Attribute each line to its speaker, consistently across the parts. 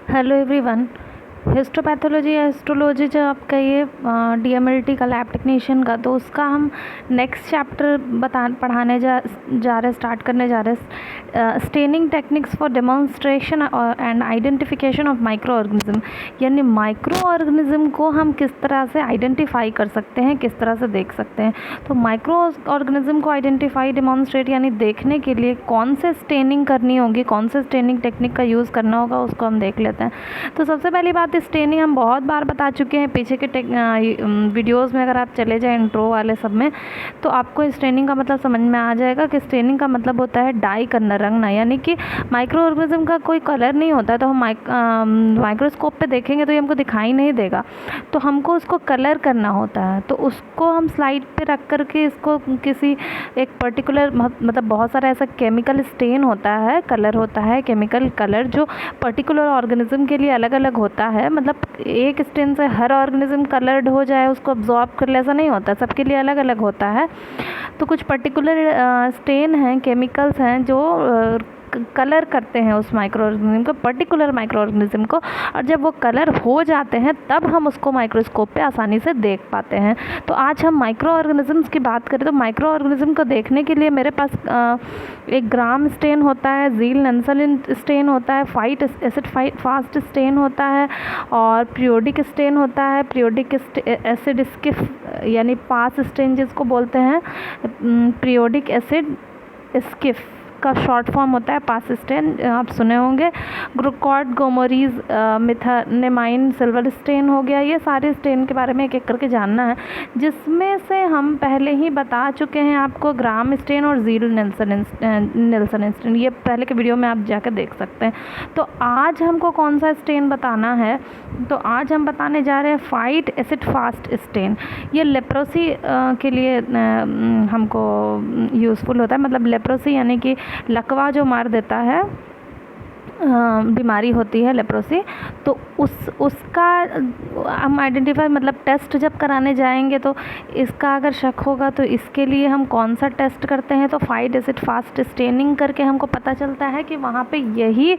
Speaker 1: Hello everyone. Histopathology या histology जो आप कहिए डीएमएलटी का लैब टेक्नीशियन का, तो उसका हम नेक्स्ट चैप्टर पढ़ाने जा रहे स्टार्ट करने जा रहे हैं। Staining techniques for demonstration and identification of micro organism, यानी माइक्रो ऑर्गेनिज्म को हम किस तरह से आइडेंटिफाई कर सकते हैं, किस तरह से देख सकते हैं। तो माइक्रो ऑर्गेनिज्म को आइडेंटिफाई डेमोन्स्ट्रेट यानी देखने के लिए कौन से स्टेनिंग करनी होगी, कौन से स्टेनिंग टेक्निक का यूज़ करना होगा, उसको हम देख लेते हैं। तो सबसे पहली बात, स्टेनिंग हम बहुत बार बता चुके हैं पीछे के वीडियोस में। अगर आप चले जाएं इंट्रो वाले सब में, तो आपको स्टेनिंग का मतलब समझ में आ जाएगा कि स्टेनिंग का मतलब होता है डाई करना, रंगना। यानी कि माइक्रो ऑर्गेनिज्म का कोई कलर नहीं होता, तो हम माइक्रोस्कोप पे देखेंगे तो ये हमको दिखाई नहीं देगा, तो हमको उसको कलर करना होता है। तो उसको हम स्लाइड पे रख करके इसको किसी एक पर्टिकुलर, मतलब बहुत सारा ऐसा केमिकल स्टेन होता है, कलर होता है, केमिकल कलर जो पर्टिकुलर ऑर्गेनिज्म के लिए अलग अलग होता है। मतलब एक स्टेन से हर ऑर्गेनिज्म कलर्ड हो जाए, उसको अब्जॉर्ब कर ले, ऐसा नहीं होता, सबके लिए अलग अलग होता है। तो कुछ पर्टिकुलर स्टेन हैं, केमिकल्स हैं जो कलर करते हैं उस माइक्रो ऑर्गेनिज्म को, पर्टिकुलर माइक्रो ऑर्गेनिज्म को, और जब वो कलर हो जाते हैं तब हम उसको माइक्रोस्कोप पे आसानी से देख पाते हैं। तो आज हम माइक्रो ऑर्गेनिज्म्स की बात करें तो माइक्रो ऑर्गेनिज्म को देखने के लिए मेरे पास एक ग्राम स्टेन होता है, ज़ील नंसल स्टेन होता है, फाइट एसिड फास्ट स्टेन होता है, और पीरियोडिक स्टेन होता है, पीरियोडिक एसिड स्किफ यानी पास स्टेन जिसको बोलते हैं, पीरियोडिक एसिड स्किफ का शॉर्ट फॉर्म होता है पास स्टेन, आप सुने होंगे। ग्लूकॉट, गोमोरीज, मिथानेमाइन, सिल्वर स्टेन हो गया। ये सारे स्टेन के बारे में एक एक करके जानना है, जिसमें से हम पहले ही बता चुके हैं आपको ग्राम स्टेन और ज़ील नेल्सन स्टेन, ये पहले के वीडियो में आप जाकर देख सकते हैं। तो आज हमको कौन सा स्टेन बताना है, तो आज हम बताने जा रहे हैं फाइट एसिड फास्ट स्टेन। ये लेप्रोसी के लिए हमको यूज़फुल होता है। मतलब लेप्रोसी यानी कि लकवा जो मार देता है, बीमारी होती है लेप्रोसी, तो उसका हम आइडेंटिफाई, मतलब टेस्ट जब कराने जाएंगे तो इसका अगर शक होगा तो इसके लिए हम कौन सा टेस्ट करते हैं, तो फाइट एसिड फास्ट स्टेनिंग करके हमको पता चलता है कि वहाँ पे यही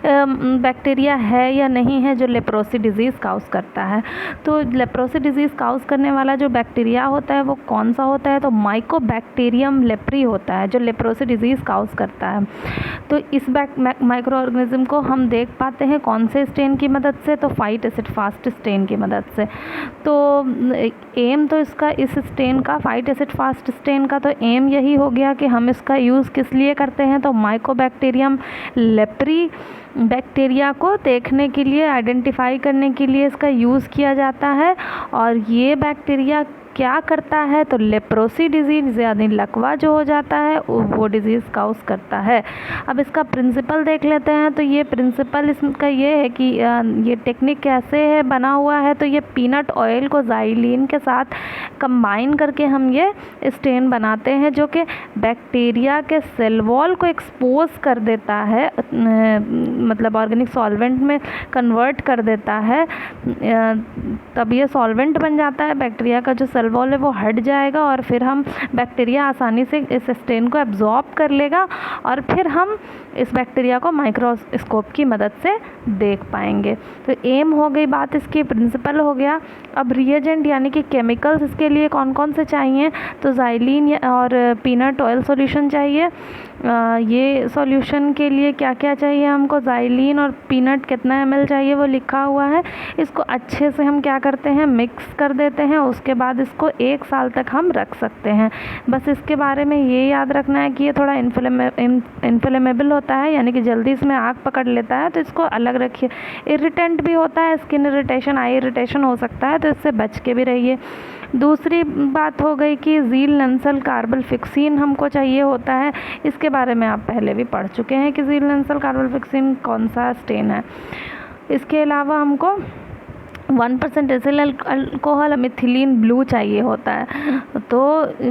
Speaker 1: बैक्टीरिया है या नहीं है जो लेप्रोसी डिजीज़ काउज़ करता है। तो लेप्रोसी डिजीज़ काउज़ करने वाला जो बैक्टीरिया होता है वो कौन सा होता है, तो माइकोबैक्टीरियम लेप्री होता है जो लेप्रोसी डिजीज़ काउज़ करता है। तो इस माइक्रो ऑर्गेनिज्म को हम देख पाते हैं कौन से स्टेन की मदद से, तो फाइट एसिड फास्ट स्टेन की मदद से। तो एम तो इसका, इस स्टेन का, फाइट एसिड फास्ट स्टेन का, तो एम यही हो गया कि हम इसका यूज़ किस लिए करते हैं, तो माइकोबैक्टीरियम लेप्री बैक्टीरिया को देखने के लिए, आइडेंटिफाई करने के लिए इसका यूज़ किया जाता है। और ये बैक्टीरिया क्या करता है, तो लेप्रोसी डिजीज़ यानी लकवा जो हो जाता है वो डिजीज़ काउज़ करता है। अब इसका प्रिंसिपल देख लेते हैं। तो ये प्रिंसिपल इसका ये है कि ये टेक्निक कैसे है बना हुआ है, तो ये पीनट ऑयल को ज़ाइलीन के साथ कंबाइन करके हम ये स्टेन बनाते हैं, जो कि बैक्टीरिया के सेल वॉल को एक्सपोज कर देता है, मतलब ऑर्गेनिक सॉल्वेंट में कन्वर्ट कर देता है। तब ये सॉल्वेंट बन जाता है, बैक्टीरिया का जो सेल वॉल है वो हट जाएगा, और फिर हम बैक्टीरिया आसानी से इस स्टेन को एब्जॉर्ब कर लेगा, और फिर हम इस बैक्टीरिया को माइक्रोस्कोप की मदद से देख पाएंगे। तो एम हो गई बात, इसकी प्रिंसिपल हो गया। अब रिएजेंट यानी कि केमिकल्स इसके लिए कौन कौन से चाहिए, तो ज़ाइलीन और पीनट ऑयल सॉल्यूशन चाहिए। ये सॉल्यूशन के लिए क्या क्या चाहिए हमको, ज़ाइलीन और पीनट कितना ml चाहिए वो लिखा हुआ है। इसको अच्छे से हम क्या करते हैं, मिक्स कर देते हैं। उसके बाद इसको 1 साल तक हम रख सकते हैं। बस इसके बारे में ये याद रखना है कि ये थोड़ा इन्फ्लेमेबल होता है, यानी कि जल्दी इसमें आग पकड़ लेता है, तो इसको अलग रखिए। इरिटेंट भी होता है, स्किन इरिटेशन, आई इरिटेशन हो सकता है, तो इससे बच के भी रहिए। दूसरी बात हो गई कि ज़ील नंसल कार्बोल्फिक्सिन हमको चाहिए होता है। इसके बारे में आप पहले भी पढ़ चुके हैं कि ज़ील नंसल कार्बोल्फिक्सिन कौन सा स्टेन है। इसके अलावा हमको 1% एथिल अल्कोहल मिथिलीन ब्लू चाहिए होता है। तो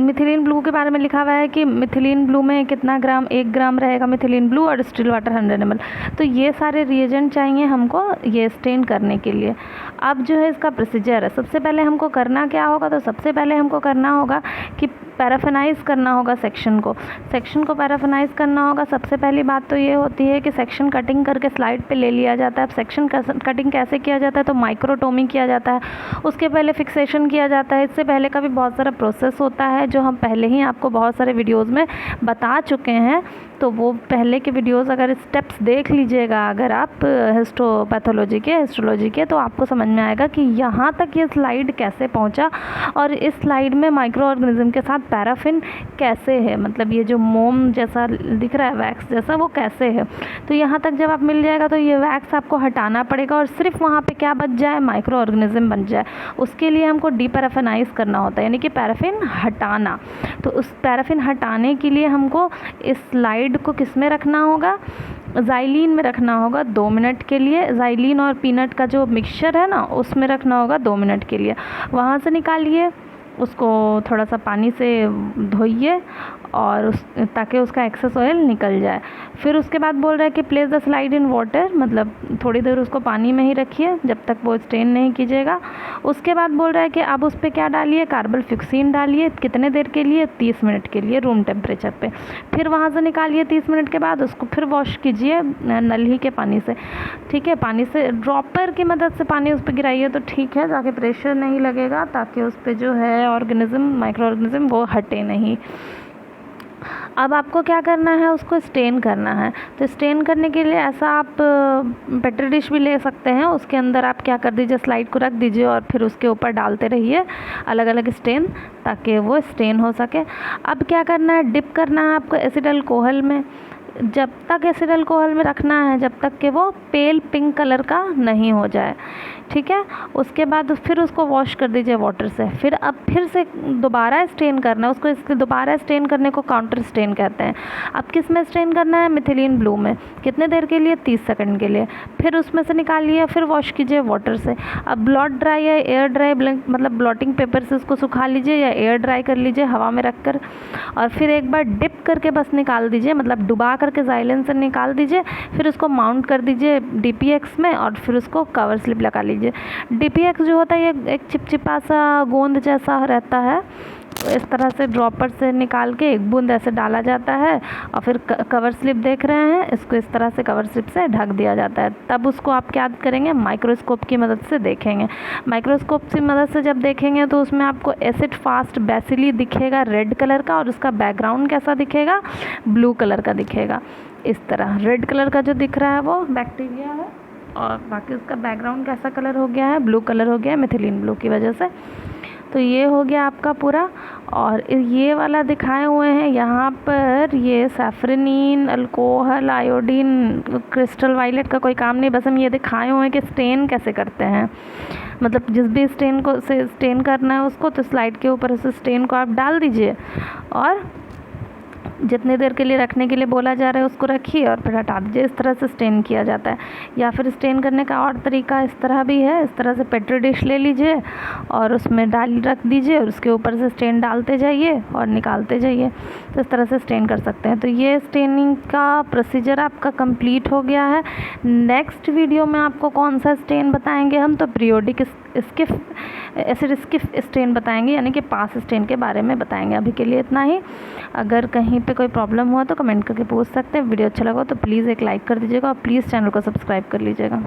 Speaker 1: मिथिलीन ब्लू के बारे में लिखा हुआ है कि मिथिलीन ब्लू में कितना ग्राम, 1 ग्राम रहेगा मिथिलीन ब्लू, और डिस्टिल वाटर 100 ml। तो ये सारे रिएजेंट चाहिए हमको ये स्टेन करने के लिए। अब जो है इसका प्रोसीजर है, सबसे पहले हमको करना क्या होगा, तो सबसे पहले हमको करना होगा कि पैराफिनाइज़ करना होगा सेक्शन को पैराफिनाइज़ करना होगा। सबसे पहली बात तो ये होती है कि सेक्शन कटिंग करके स्लाइड पे ले लिया जाता है। अब सेक्शन कटिंग कैसे किया जाता है, तो माइक्रोटोमी किया जाता है, उसके पहले फिक्सेशन किया जाता है। इससे पहले का भी बहुत सारा प्रोसेस होता है जो हम पहले ही आपको बहुत सारे वीडियोज़ में बता चुके हैं। तो वो पहले के वीडियोज़ अगर स्टेप्स देख लीजिएगा अगर आप हिस्टोलॉजी के, तो आपको समझ में आएगा कि यहाँ तक ये स्लाइड कैसे पहुँचा और इस स्लाइड में माइक्रो ऑर्गेनिज्म के साथ पैराफिन कैसे है, मतलब ये जो मोम जैसा दिख रहा है वैक्स जैसा, वो कैसे है। तो यहाँ तक जब आप मिल जाएगा तो ये वैक्स आपको हटाना पड़ेगा और सिर्फ वहाँ पे क्या बच जाए, माइक्रो ऑर्गेनिज्म बन जाए। उसके लिए हमको डीपैराफिनाइज करना होता है, यानी कि पैराफिन हटाना। तो उस पैराफिन हटाने के लिए हमको इस स्लाइड को किस में रखना होगा, ज़ाइलीन में रखना होगा 2 मिनट के लिए। ज़ाइलीन और पीनट का जो मिक्सचर है ना, उसमें रखना होगा 2 मिनट के लिए। वहाँ से निकालिए, उसको थोड़ा सा पानी से धोइए और ताकि उसका एक्सेस ऑयल निकल जाए। फिर उसके बाद बोल रहा है कि place the slide in water, मतलब थोड़ी देर उसको पानी में ही रखिए जब तक वो स्टेन नहीं कीजिएगा। उसके बाद बोल रहा है कि अब उस पर क्या डालिए, कार्बोफ्यूक्सिन डालिए। कितने देर के लिए, 30 मिनट के लिए रूम टेम्परेचर पे। फिर वहाँ से निकालिए 30 मिनट के बाद, उसको फिर वॉश कीजिए नल्ही के पानी से, ठीक है। पानी से ड्रॉपर की मदद से पानी उस पर गिराइए तो ठीक है, ताकि प्रेशर नहीं लगेगा, ताकि उस पर जो है ऑर्गेनिज्म, माइक्रो ऑर्गेनिज्म वो हटे नहीं। अब आपको क्या करना है, उसको स्टेन करना है। तो स्टेन करने के लिए ऐसा आप पेट्री डिश भी ले सकते हैं, उसके अंदर आप क्या कर दीजिए, स्लाइड को रख दीजिए और फिर उसके ऊपर डालते रहिए अलग अलग स्टेन, ताकि वो स्टेन हो सके। अब क्या करना है, डिप करना है आपको एसिड अल्कोहल में। जब तक एसिड अल्कोहल में रखना है जब तक कि वो पेल पिंक कलर का नहीं हो जाए, ठीक है। उसके बाद फिर उसको वॉश कर दीजिए वाटर से। फिर अब फिर से दोबारा स्टेन करना है उसको। इसके दोबारा स्टेन करने को काउंटर स्टेन कहते हैं। अब किस में स्टेन करना है, मिथिलीन ब्लू में। कितने देर के लिए, 30 सेकंड के लिए। फिर उसमें से निकालिए, फिर वॉश कीजिए वाटर से। अब ब्लॉट ड्राई या एयर ड्राई, मतलब ब्लॉटिंग पेपर से उसको सुखा लीजिए या एयर ड्राई कर लीजिए हवा में रख कर, और फिर एक बार डिप करके बस निकाल दीजिए, मतलब डुबा करके ज़ाइलिन से निकाल दीजिए। फिर उसको माउंट कर दीजिए DPX में और फिर उसको कवर स्लिप लगा लीजिए। DPX जो होता है ये एक चिपचिपा सा गोंद जैसा रहता है, इस तरह से ड्रॉपर से निकाल के एक बूंद ऐसे डाला जाता है और फिर कवर स्लिप देख रहे हैं, इसको इस तरह से कवर स्लिप से ढक दिया जाता है। तब उसको आप क्या करेंगे, माइक्रोस्कोप की मदद से देखेंगे। माइक्रोस्कोप की मदद से जब देखेंगे तो उसमें आपको एसिड फास्ट बेसिली दिखेगा रेड कलर का, और उसका बैकग्राउंड कैसा दिखेगा, ब्लू कलर का दिखेगा। इस तरह रेड कलर का जो दिख रहा है वो बैक्टीरिया है, और बाकी उसका बैकग्राउंड कैसा कलर हो गया है, ब्लू कलर हो गया है मिथिलीन ब्लू की वजह से। तो ये हो गया आपका पूरा। और ये वाला दिखाए हुए हैं यहाँ पर, ये सैफरनीन, अल्कोहल, आयोडीन, क्रिस्टल वायलेट का कोई काम नहीं, बस हम ये दिखाए हुए हैं कि स्टेन कैसे करते हैं। मतलब जिस भी स्टेन को से स्टेन करना है उसको, तो स्लाइड के ऊपर उस स्टेन को आप डाल दीजिए और जितने देर के लिए रखने के लिए बोला जा रहा है उसको रखिए और फिर हटा दीजिए। इस तरह से स्टेन किया जाता है। या फिर स्टेन करने का और तरीका इस तरह भी है, इस तरह से पेट्री डिश ले लीजिए और उसमें डाल रख दीजिए और उसके ऊपर से स्टेन डालते जाइए और निकालते जाइए। तो इस तरह से स्टेन कर सकते हैं। तो ये स्टेनिंग का प्रोसीजर आपका कंप्लीट हो गया है। नेक्स्ट वीडियो में आपको कौन सा स्टेन बताएंगे हम, तो periodic Schiff acid Schiff stain बताएंगे, यानी कि पास स्टेन के बारे में बताएंगे। अभी के लिए इतना ही। अगर कहीं पे कोई प्रॉब्लम हुआ तो कमेंट करके पूछ सकते हैं। वीडियो अच्छा लगा तो प्लीज़ एक लाइक कर दीजिएगा और प्लीज़ चैनल को सब्सक्राइब कर लीजिएगा।